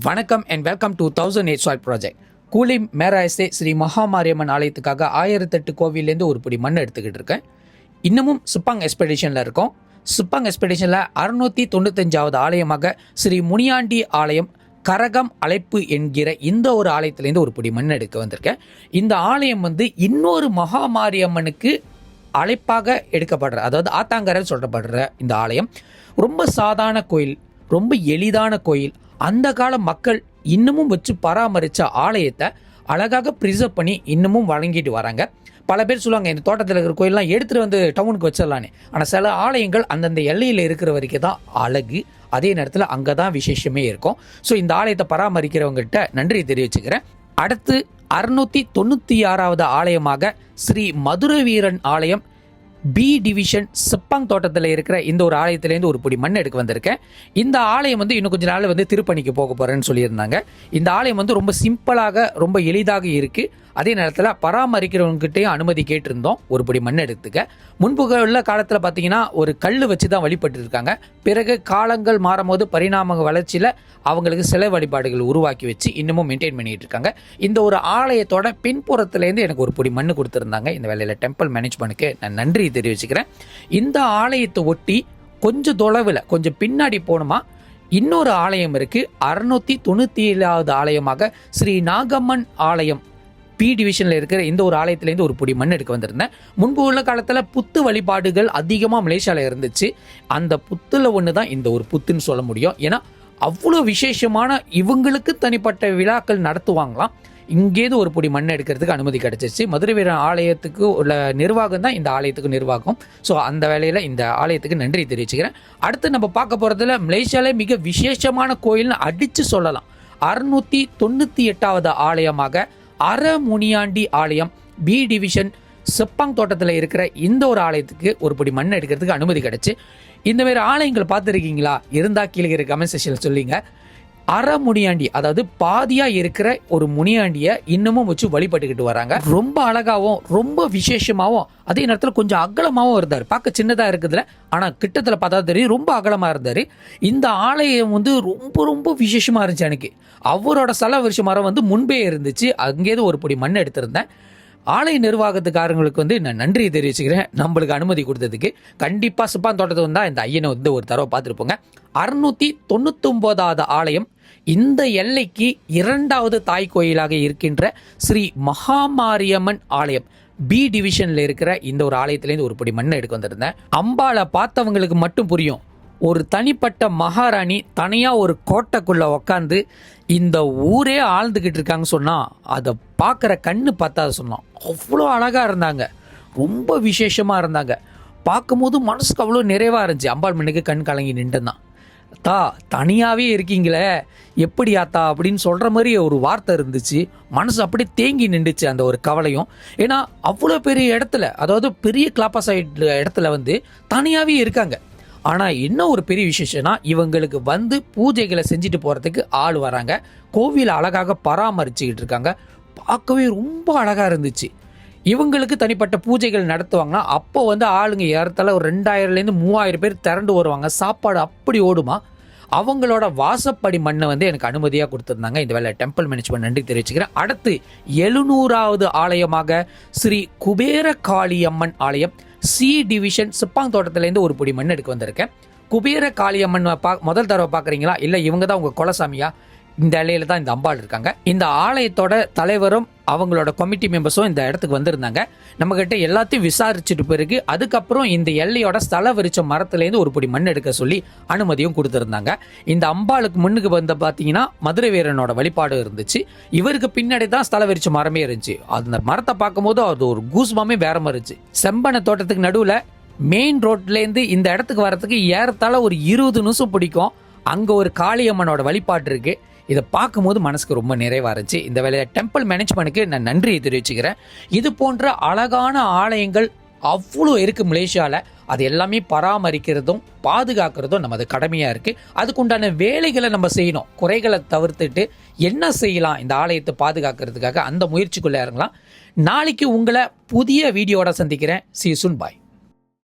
வணக்கம் and welcome to 1008 soil project. கூலி மேராயஸ்தே ஸ்ரீ மகாமாரியம்மன் ஆலயத்துக்காக 1008 கோவிலேருந்து ஒரு பிடி மண் எடுத்துக்கிட்டு இருக்கேன். இன்னமும் சுப்பாங் எக்ஸ்பெடிஷனில் இருக்கோம். சுப்பாங் எக்ஸ்பெடிஷனில் 695வது ஆலயமாக ஸ்ரீ முனியாண்டி ஆலயம் கரகம் அழைப்பு என்கிற இந்த ஒரு ஆலயத்திலேருந்து ஒரு பிடி மண் எடுக்க வந்திருக்கேன். இந்த ஆலயம் இன்னொரு மகாமாரியம்மனுக்கு அழைப்பாக எடுக்கப்படுற, அதாவது ஆத்தாங்கரல் சொல்லப்படுற இந்த ஆலயம் ரொம்ப சாதாரண கோயில், ரொம்ப எளிதான கோயில். அந்த கால மக்கள் இன்னமும் வச்சு பராமரித்த ஆலயத்தை அழகாக ப்ரிசர்வ் பண்ணி இன்னமும் வழங்கிட்டு வராங்க. பல பேர் சொல்லுவாங்க இந்த தோட்டத்தில் இருக்கிற கோயிலெலாம் எடுத்துகிட்டு வந்து டவுனுக்கு வச்சிடலான்னு. ஆனால் சில ஆலயங்கள் அந்தந்த எல்லையில் இருக்கிற வரைக்கும் தான் அழகு, அதே நேரத்தில் அங்கே தான் விசேஷமே இருக்கும். ஸோ இந்த ஆலயத்தை பராமரிக்கிறவங்ககிட்ட நன்றி தெரிவிச்சுக்கிறேன். அடுத்து 696வது ஆலயமாக ஸ்ரீ மதுரை வீரன் ஆலயம் பி டிவிஷன் சிப்பாங் தோட்டத்தில் இருக்கிற இந்த ஒரு ஆலயத்திலேருந்து ஒரு பிடி மண் எடுக்க வந்திருக்கேன். இந்த ஆலயம் இன்னும் கொஞ்ச நாள் திருப்பணிக்கு போக போகிறேன்னு சொல்லியிருந்தாங்க. இந்த ஆலயம் ரொம்ப சிம்பிளாக ரொம்ப எளிதாக இருக்குது. அதே நேரத்தில் பராமரிக்கிறவங்ககிட்டையும் அனுமதி கேட்டிருந்தோம் ஒரு பிடி மண் எடுத்துக்க. முன்பு உள்ள காலத்தில் பார்த்தீங்கன்னா ஒரு கல் வச்சு தான் வழிபட்டு இருக்காங்க. பிறகு காலங்கள் மாறும்போது பரிணாம வளர்ச்சியில் அவங்களுக்கு சிலை வழிபாடுகள் உருவாக்கி வச்சு இன்னமும் மெயின்டைன் பண்ணிட்டு இருக்காங்க. இந்த ஒரு ஆலயத்தோட பின்புறத்துலேருந்து எனக்கு ஒரு பிடி மண் கொடுத்துருந்தாங்க. இந்த வேலையில் டெம்பிள் மேனேஜ்மெண்ட்டுக்கு நான் நன்றி தெரிவிச்சுக்கிறேன். இந்த ஆலயத்தை ஒட்டி கொஞ்சம் தொலைவில் கொஞ்சம் பின்னாடி போனோமா இன்னொரு ஆலயம் இருக்குது. 697வது ஆலயமாக ஸ்ரீ நாகம்மன் ஆலயம் பி டிவிஷனில் இருக்கிற இந்த ஒரு ஆலயத்திலேருந்து ஒரு பிடி மண் எடுக்க வந்திருந்தேன். முன்பு உள்ள காலத்தில் புத்து வழிபாடுகள் அதிகமாக மலேசியாவில் இருந்துச்சு. அந்த புத்தில் ஒன்று தான் இந்த ஒரு புத்துன்னு சொல்ல முடியும். ஏன்னா அவ்வளோ விசேஷமான இவங்களுக்கு தனிப்பட்ட விழாக்கள் நடத்துவாங்களாம். இங்கேருந்து ஒரு பிடி மண் எடுக்கிறதுக்கு அனுமதி கிடைச்சிருச்சு. மதுரை வீரன் ஆலயத்துக்கு உள்ள நிர்வாகம் தான் இந்த ஆலயத்துக்கு நிர்வாகம். ஸோ அந்த வேலையில் இந்த ஆலயத்துக்கு நன்றி தெரிவிச்சுக்கிறேன். அடுத்து நம்ம பார்க்க போகிறதுல மலேசியாவிலே மிக விசேஷமான கோயில்னு அடித்து சொல்லலாம். 698வது ஆலயமாக முனியாண்டி ஆலயம் பி டிவிஷன் சிப்பாங் தோட்டத்தில் இருக்கிற இந்த ஒரு ஆலயத்துக்கு ஒரு பிடி மண் எடுக்கிறதுக்கு அனுமதி கிடைச்சு. இந்த மாதிரி ஆலயங்கள் பார்த்துருக்கீங்களா? இருந்தால் கீழே இருக்கிற கமெண்ட் செக்ஷனில் சொல்லிங்க. முனியாண்டி, அதாவது பாதியா இருக்கிற ஒரு முனியாண்டியை இன்னமும் வச்சு வழிபட்டுக்கிட்டு வராங்க. ரொம்ப அழகாவும் ரொம்ப விசேஷமாகவும் அதே நேரத்தில் கொஞ்சம் அகலமாகவும் இருந்தார். பார்க்க சின்னதாக இருக்குதுல, ஆனால் கிட்டத்தில் பார்த்தா தெரியும் ரொம்ப அகலமாக இருந்தார். இந்த ஆலயம் ரொம்ப ரொம்ப விசேஷமாக இருந்துச்சு. எனக்கு அவரோட ஸ்தல வருஷ மரம் முன்பே இருந்துச்சு. அங்கேருந்து ஒரு பிடி மண் எடுத்திருந்தேன். ஆலய நிர்வாகத்துக்காரங்களுக்கு நான் நன்றி தெரிவிச்சுக்கிறேன். நம்மளுக்கு அனுமதி கொடுத்ததுக்கு. கண்டிப்பாக சிப்பாங் தோட்டத்துக்கு வந்தால் இந்த ஐயனை ஒரு தடவை பார்த்துருப்போங்க. 699வது ஆலயம் இந்த எல்லைக்கு 2வது தாய் கோயிலாக இருக்கின்ற ஸ்ரீ மகாமாரியம்மன் ஆலயம் பி டிவிஷனில் இருக்கிற இந்த ஒரு ஆலயத்திலேருந்து ஒரு பிடி மண்ணை எடுக்க வந்திருந்தேன். அம்பாளை பார்த்தவங்களுக்கு மட்டும் புரியும். ஒரு தனிப்பட்ட மகாராணி தனியாக ஒரு கோட்டைக்குள்ளே உக்காந்து இந்த ஊரே ஆழ்ந்துக்கிட்டு இருக்காங்கன்னு சொன்னால் அதை பார்க்குற கண்ணு பார்த்தா சொன்னோம். அவ்வளோ அழகாக இருந்தாங்க, ரொம்ப விசேஷமாக இருந்தாங்க. பார்க்கும்போது மனசுக்கு அவ்வளோ நிறைவாக இருந்துச்சு. அம்பாள் மண்ணுக்கு கண் கலங்கி நின்றுதான். அத்தா தனியாகவே இருக்கீங்களே எப்படி ஆத்தா அப்படின்னு சொல்கிற மாதிரி ஒரு வார்த்தை இருந்துச்சு. மனசு அப்படியே தேங்கி நின்றுச்சு அந்த ஒரு கவலையும். ஏன்னா அவ்வளோ பெரிய இடத்துல, அதாவது பெரிய கிளாப்பா சைடு இடத்துல தனியாகவே இருக்காங்க. ஆனால் என்ன ஒரு பெரிய விசேஷம்னா இவங்களுக்கு பூஜைகளை செஞ்சுட்டு போகிறதுக்கு ஆள் வராங்க. கோவில் அழகாக பராமரிச்சுக்கிட்டு இருக்காங்க. பார்க்கவே ரொம்ப அழகாக இருந்துச்சு. இவங்களுக்கு தனிப்பட்ட பூஜைகள் நடத்துவாங்கன்னா அப்போ ஆளுங்க ஏறத்தால ஒரு 2000லேருந்து 3000 பேர் திரண்டு வருவாங்க. சாப்பாடு அப்படி ஓடுமா. அவங்களோட வாசப்படி மண்ணை எனக்கு அனுமதியாக கொடுத்துருந்தாங்க. இந்த வேலை டெம்பிள் மேனேஜ்மெண்ட் நன்றி தெரிவிச்சுக்கிறேன். அடுத்து 700வது ஆலயமாக ஸ்ரீ குபேர காளியம்மன் ஆலயம் சி டிவிஷன் சிப்பாங் தோட்டத்திலேருந்து ஒரு பிடி மண் எடுக்க வந்திருக்கேன். குபேர காளியம்மன் முதல் தடவை பார்க்குறீங்களா? இல்லை இவங்க தான் உங்கள் குலசாமியா? இந்த இலையில தான் இந்த அம்பாள் இருக்காங்க. இந்த ஆலயத்தோட தலைவரும் அவங்களோட கமிட்டி மெம்பர்ஸும் இந்த இடத்துக்கு வந்திருந்தாங்க. நம்மகிட்ட எல்லாத்தையும் விசாரிச்சுட்டு பிறகு அதுக்கப்புறம் இந்த எல்லையோட ஸ்தல விருச்ச மரத்துலேருந்து ஒரு பிடி மண் எடுக்க சொல்லி அனுமதியும் கொடுத்துருந்தாங்க. இந்த அம்பாளுக்கு முன்னுக்கு பார்த்தீங்கன்னா மதுரை வீரனோட வழிபாடு இருந்துச்சு. இவருக்கு பின்னாடி தான் ஸ்தல விருச்ச மரமே இருந்துச்சு. அந்த மரத்தை பார்க்கும்போது அது ஒரு கூஸ்மாமே வேற மாதிரி இருந்துச்சு. செம்பனை தோட்டத்துக்கு நடுவில் மெயின் ரோட்லேருந்து இந்த இடத்துக்கு வரத்துக்கு ஏறத்தாழ ஒரு 20 நிமிஷம் பிடிக்கும். அங்கே ஒரு காளியம்மனோட வழிபாடு இருக்கு. இதை பார்க்கும்போது மனசுக்கு ரொம்ப நிறைவாக இருந்துச்சு. இந்த வேலையை டெம்பிள் மேனேஜ்மெண்ட்டுக்கு நான் நன்றி தெரிவிச்சுக்கிறேன். இது போன்ற அழகான ஆலயங்கள் அவ்வளோ இருக்குது மலேசியாவில். அது எல்லாமே பராமரிக்கிறதும் பாதுகாக்கிறதும் நமது கடமையாக இருக்குது. அதுக்குண்டான வேலைகளை நம்ம செய்யணும். குறைகளை தவிர்த்துட்டு என்ன செய்யலாம் இந்த ஆலயத்தை பாதுகாக்கிறதுக்காக அந்த முயற்சிக்குள்ளே இறங்கலாம். நாளைக்கு உங்களை புதிய வீடியோட சந்திக்கிறேன். See you soon. Bye.